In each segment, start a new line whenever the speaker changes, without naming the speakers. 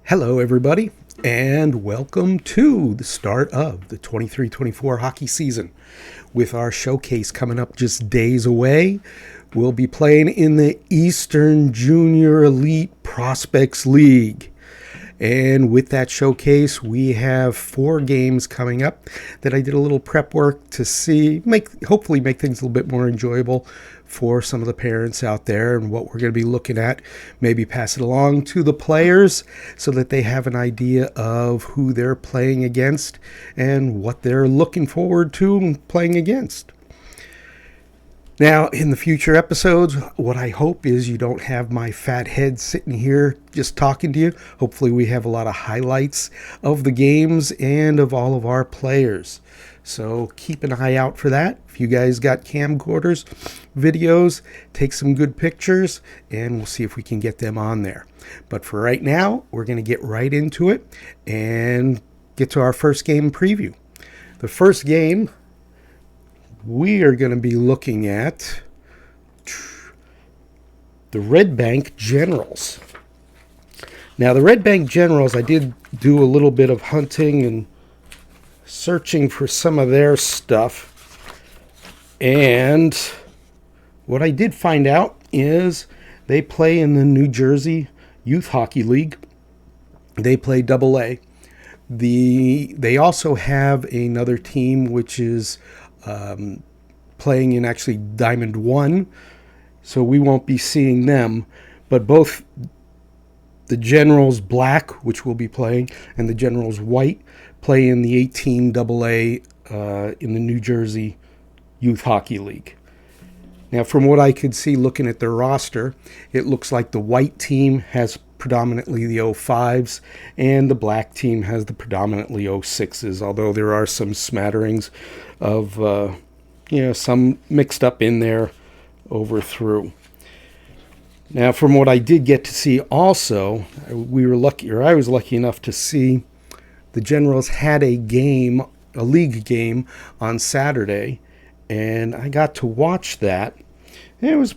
Hello, everybody, and welcome to the start of the 23-24 hockey season. With our showcase coming up just days away, we'll be playing in the Eastern Junior Elite Prospects League. And with that showcase, we have 4 games coming up that I did a little prep work to hopefully make things a little bit more enjoyable for some of the parents out there, and what we're going to be looking at. Maybe pass it along to the players so that they have an idea of who they're playing against and what they're looking forward to playing against. Now, in the future episodes, what I hope is you don't have my fat head sitting here just talking to you. Hopefully we have a lot of highlights of the games and of all of our players. So keep an eye out for that. If you guys got camcorders, videos, take some good pictures, and we'll see if we can get them on there. But for right now, we're going to get right into it and get to our first game preview. The first game, we are going to be looking at the Red Bank Generals. Now, the Red Bank Generals, I did do a little bit of hunting and searching for some of their stuff. And what I did find out is they play in the New Jersey Youth Hockey League. They play AA. They also have another team which is playing in actually Diamond 1, so we won't be seeing them. But both the Generals Black, which we'll be playing, and the Generals White play in the 18 AA in the New Jersey Youth Hockey League. Now, from what I could see looking at their roster, it looks like the white team has predominantly the 05s, and the black team has the predominantly 06s, although there are some smatterings of some mixed up in there over through. Now, from what I did get to see also, I was lucky enough to see the Generals had a league game on Saturday, and I got to watch that. It was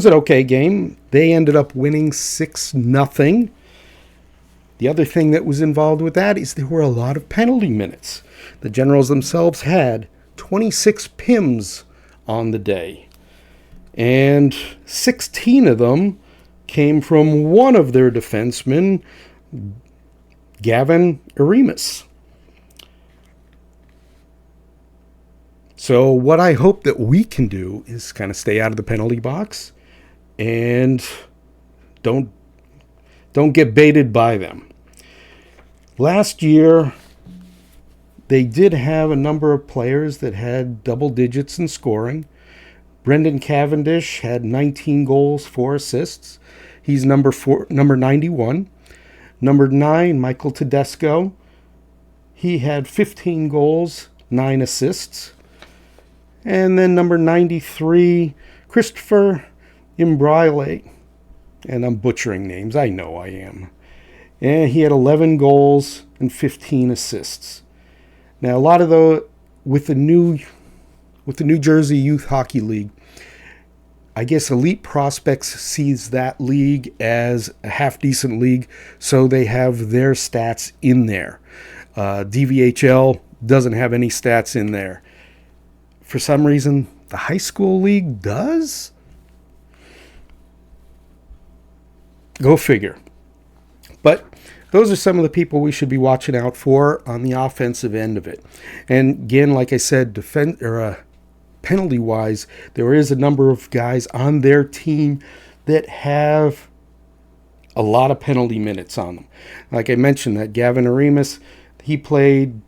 an okay game. They ended up winning 6-0. The other thing that was involved with that is there were a lot of penalty minutes. The Generals themselves had 26 PIMs on the day, and 16 of them came from one of their defensemen, Gavin Arimas. So what I hope that we can do is kind of stay out of the penalty box and don't get baited by them. Last year, they did have a number of players that had double digits in scoring. Brendan Cavendish had 19 goals, 4 assists. He's number 91. Number 9, Michael Tedesco. He had 15 goals, 9 assists. And then number 93, Christopher Imbraile. And I'm butchering names. I know I am. And he had 11 goals and 15 assists. Now, a lot of with the New Jersey Youth Hockey League, I guess Elite Prospects sees that league as a half-decent league, so they have their stats in there. DVHL doesn't have any stats in there. For some reason, the high school league does? Go figure. But those are some of the people we should be watching out for on the offensive end of it. And again, like I said, penalty-wise, there is a number of guys on their team that have a lot of penalty minutes on them. Like I mentioned, that Gavin Arimas, he played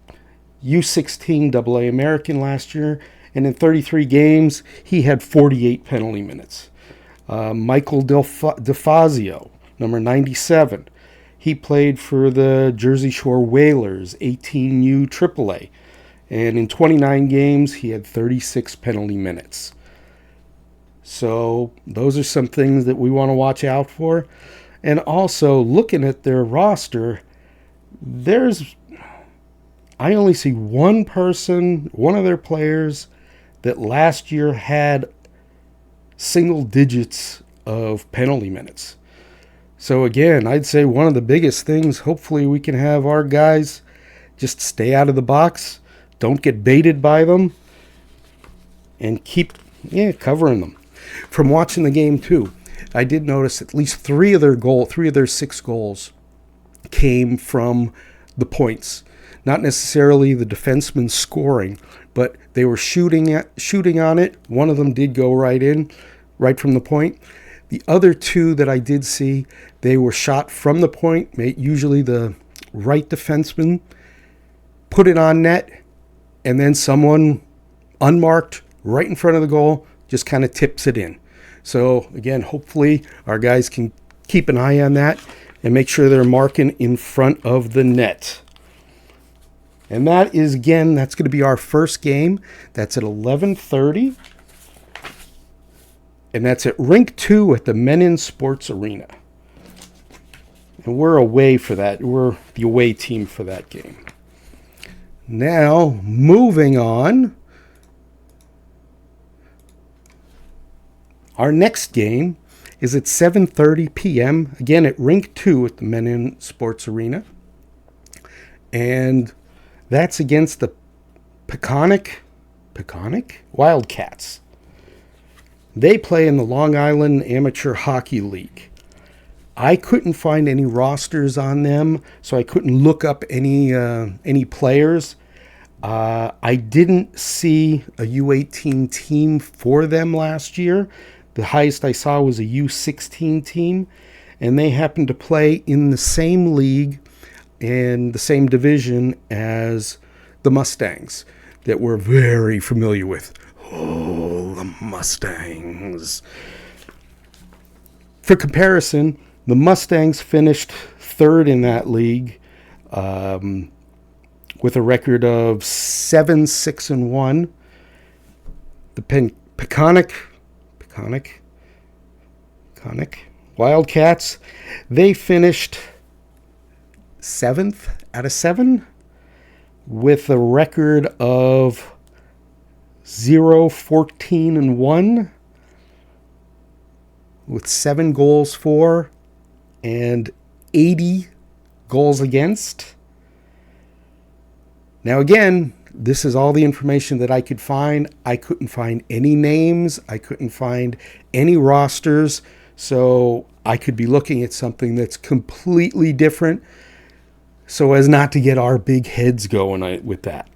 U16 AA American last year, and in 33 games, he had 48 penalty minutes. Michael DeFazio, number 97, he played for the Jersey Shore Whalers, 18U AAA. And in 29 games, he had 36 penalty minutes. So those are some things that we want to watch out for. And also, looking at their roster, I only see one of their players that last year had single digits of penalty minutes. So again, I'd say one of the biggest things, hopefully we can have our guys just stay out of the box, don't get baited by them, and keep covering them. From watching the game too, I did notice at least three of their 6 goals came from the points. Not necessarily the defenseman scoring, but they were shooting on it. One of them did go right from the point. The other 2 that I did see, they were shot from the point. Usually the right defenseman put it on net, and then someone unmarked right in front of the goal just kind of tips it in. So again, hopefully our guys can keep an eye on that and make sure they're marking in front of the net. And that's going to be our first game. That's at 11:30. And that's at Rink 2 at the Menin Sports Arena. And we're away for that. We're the away team for that game. Now, moving on. Our next game is at 7:30 p.m. Again at Rink 2 at the Menin Sports Arena. And that's against the Peconic Wildcats. They play in the Long Island Amateur Hockey League. I couldn't find any rosters on them, so I couldn't look up any players. I didn't see a U18 team for them last year. The highest I saw was a U16 team, and they happened to play in the same league and the same division as the Mustangs that we're very familiar with. Oh, the Mustangs. For comparison, the Mustangs finished 3rd in that league with a record of 7-6-1. The Peconic Wildcats, they finished 7th out of 7 with a record of 0-14-1 with 7 goals for and 80 goals against. Now again, this is all the information that I could find. I couldn't find any names. I couldn't find any rosters. So I could be looking at something that's completely different so as not to get our big heads going with that.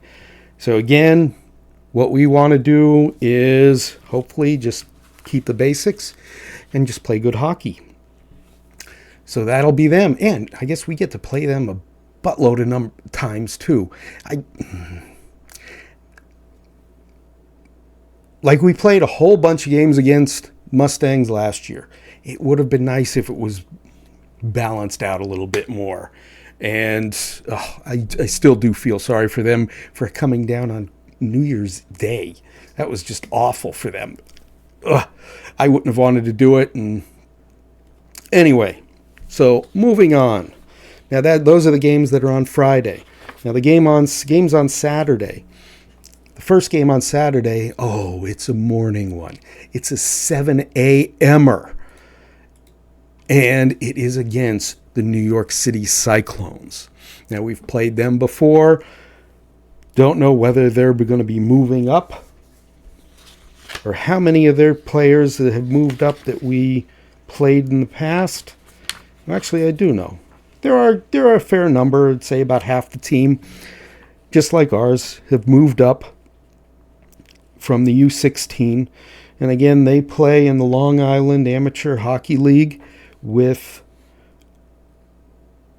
So again, what we want to do is hopefully just keep the basics and just play good hockey. So that'll be them. And I guess we get to play them a buttload of times too. Like we played a whole bunch of games against Mustangs last year. It would have been nice if it was balanced out a little bit more. And I still do feel sorry for them for coming down on New Year's Day. That was just awful for them. I wouldn't have wanted to do it. And anyway, so moving on. Now those are the games that are on Friday. Now the games on Saturday. The first game on Saturday, it's a morning one. It's a 7 a.m.er. And it is against the New York City Cyclones. Now we've played them before. Don't know whether they're going to be moving up or how many of their players that have moved up that we played in the past. Actually, I do know. There are a fair number, I'd say about half the team, just like ours, have moved up from the U16. And again, they play in the Long Island Amateur Hockey League with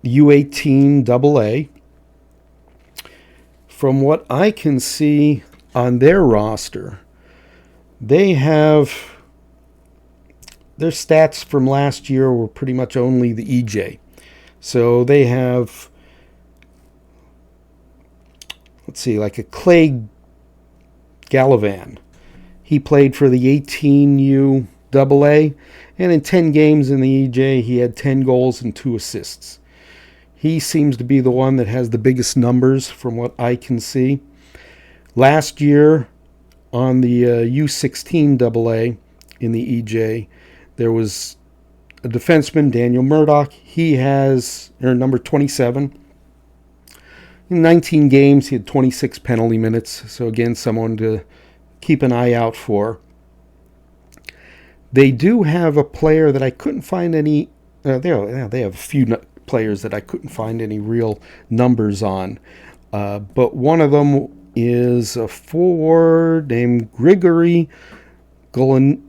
U18 AA. From what I can see on their roster, they have their stats from last year were pretty much only the EJ. So they have, like a Clay Gallivan. He played for the 18U AA, and in 10 games in the EJ, he had 10 goals and 2 assists. He seems to be the one that has the biggest numbers from what I can see. Last year on the U16 AA in the EJ, there was a defenseman, Daniel Murdoch. He has number 27. In 19 games, he had 26 penalty minutes. So again, someone to keep an eye out for. They do have a player that I couldn't find any. They have a few players that I couldn't find any real numbers on. But one of them is a forward named Grigory Golovinov.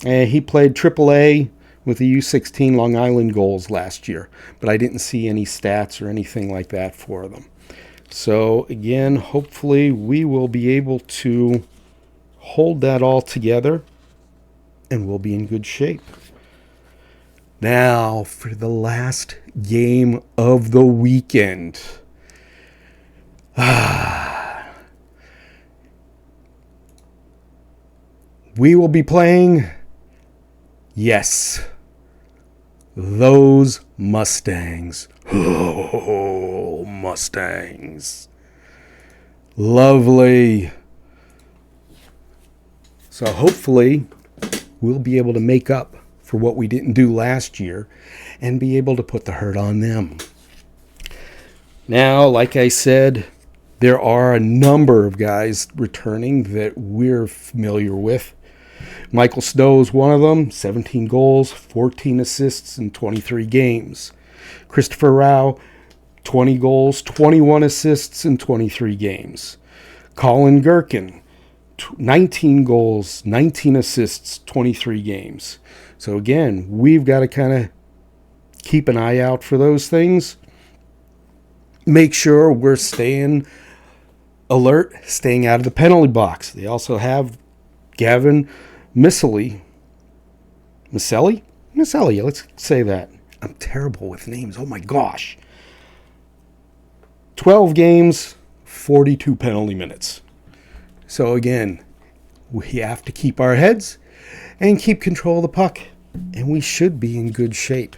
He played AAA with the U16 Long Island Goals last year, but I didn't see any stats or anything like that for them. So again, hopefully we will be able to hold that all together and we'll be in good shape. Now for the last game of the weekend. We will be playing, yes, those Mustangs. Oh, Mustangs. Lovely. So hopefully we'll be able to make up for what we didn't do last year and be able to put the hurt on them. Now, like I said, there are a number of guys returning that we're familiar with. Michael Snow is one of them, 17 goals, 14 assists in 23 games. Christopher Rao, 20 goals, 21 assists in 23 games. Colin Gherkin, 19 goals, 19 assists, 23 games. So again, we've got to kind of keep an eye out for those things. Make sure we're staying alert, staying out of the penalty box. They also have Gavin Misselli, let's say that. I'm terrible with names. Oh my gosh. 12 games, 42 penalty minutes. So again, we have to keep our heads and keep control of the puck. And we should be in good shape.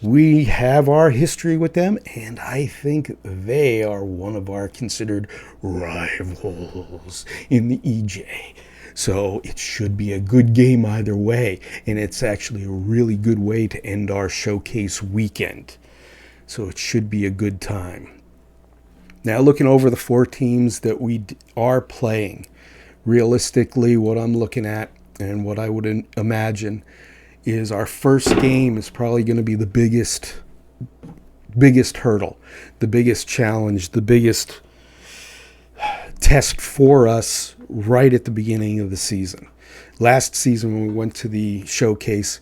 We have our history with them, and I think they are one of our considered rivals in the EJ. So it should be a good game either way, and it's actually a really good way to end our showcase weekend. So it should be a good time. Now, looking over the 4 teams that we are playing, realistically, what I'm looking at and what I would imagine is our first game is probably going to be the biggest hurdle, the biggest challenge, the biggest test for us right at the beginning of the season. Last season when we went to the showcase,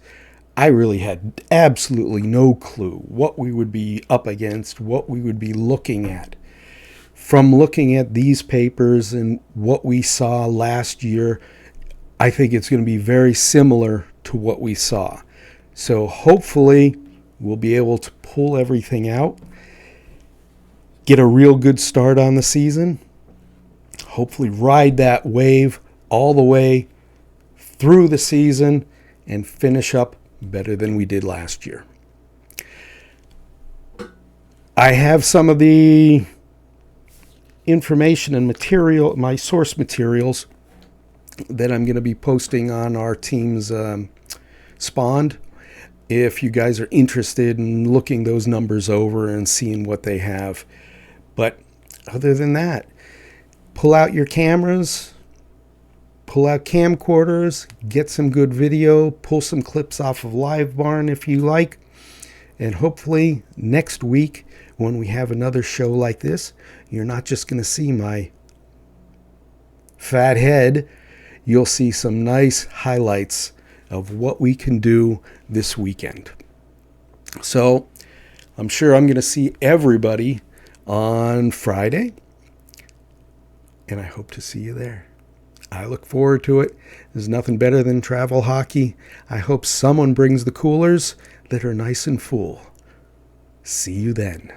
I really had absolutely no clue what we would be up against, what we would be looking at. From looking at these papers and what we saw last year, I think it's going to be very similar to what we saw. So hopefully we'll be able to pull everything out, get a real good start on the season, hopefully ride that wave all the way through the season and finish up better than we did last year. I have some of the information and material, my source materials, that I'm going to be posting on our team's Spawned. If you guys are interested in looking those numbers over and seeing what they have. But other than that, pull out your cameras, pull out camcorders, get some good video, pull some clips off of Live Barn if you like. And hopefully next week when we have another show like this, you're not just going to see my fat head. You'll see some nice highlights of what we can do this weekend. So I'm sure I'm going to see everybody on Friday, and I hope to see you there. I look forward to it. There's nothing better than travel hockey. I hope someone brings the coolers that are nice and full. See you then.